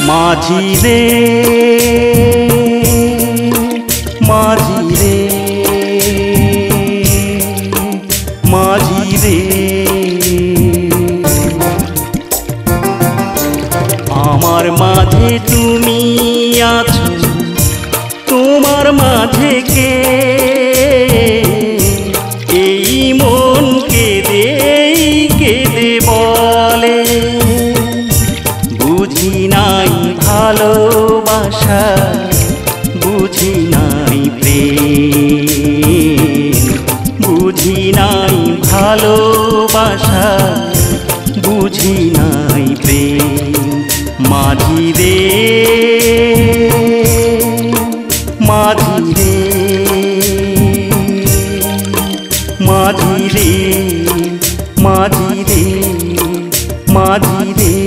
माझी रे माझी रे माझी रे आमार माझे तुमी आछो তোমার মাঝে কে এই মন কেঁদে কেঁদে বলে বুঝি নাই ভালোবাসা বুঝি নাই প্রেম বুঝি নাই ভালোবাসা বুঝি নাই প্রেম মাঝি রে माझी रे माझी रे माझी रे माझी रे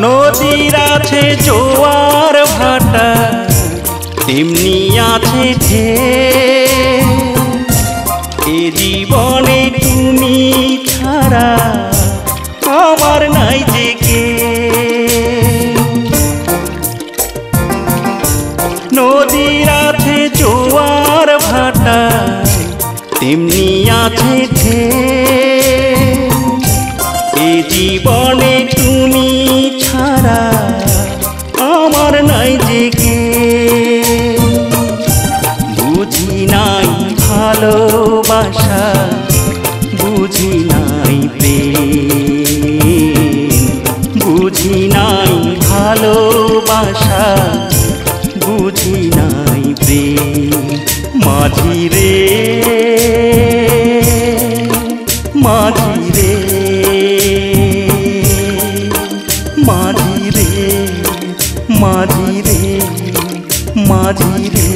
নদীর আছে জোয়ার ভাটা তেমনি আছে ঢেউ এ জীবনে তুমি ছাড়া আমার নাই যে কে নদীর আছে জোয়ার ভাটা তেমনি আছে ঢেউ এ জীবনে তুমি ছাড়া আমার নাই যে কে বুঝি নাই ভালোবাসা বুঝি নাই প্রেম বুঝি নাই ভালোবাসা বুঝি নাই প্রেম মাঝি রে মাঝি রে माझी रे माझी रे माझी रे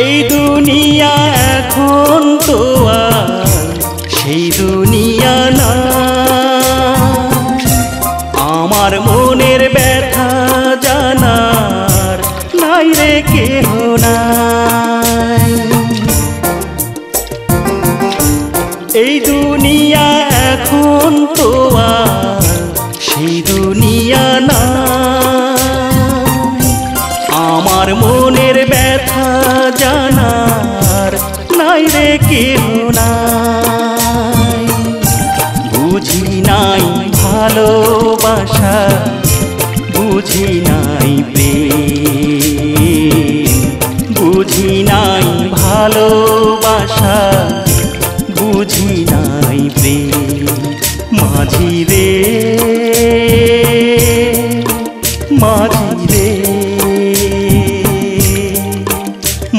এই দুনিয়া এখন তো সেই দুনিয়া না আমার মনের ব্যথা জানার নাই রে কেহ নাই এই দুনিয়া এখন তো সেই দুনিয়া না আমার মনের ব্যথা জানার নাই রে কেহ নাই বুঝি নাই ভালোবাসা বুঝি নাই প্রেম বুঝি নাই ভালোবাসা বুঝি নাই প্রেম মাঝি রে মাঝি রে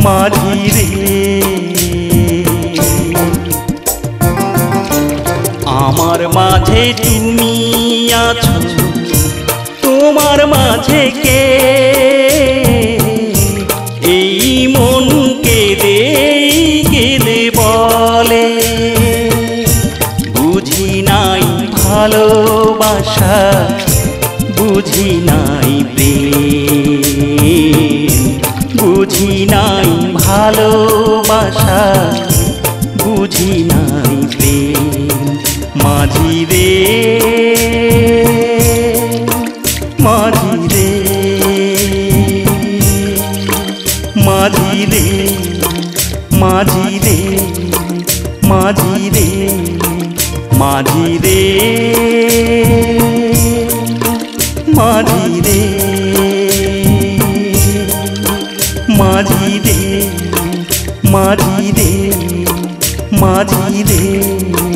माझी रे आमार माझे तुमी आछो तोमार माझे के এই মন কেঁদে কেঁদে বলে বুঝি নাই ভালোবাসা বুঝি নাই প্রেম বুঝি নাই ভালোবাসা বুঝি নাই প্রেম মাঝি রে মাঝি রে মাঝি রে মাঝি রে মাঝি রে মাঝি রে মাঝি রে माझी रे माझी रे माझी रे।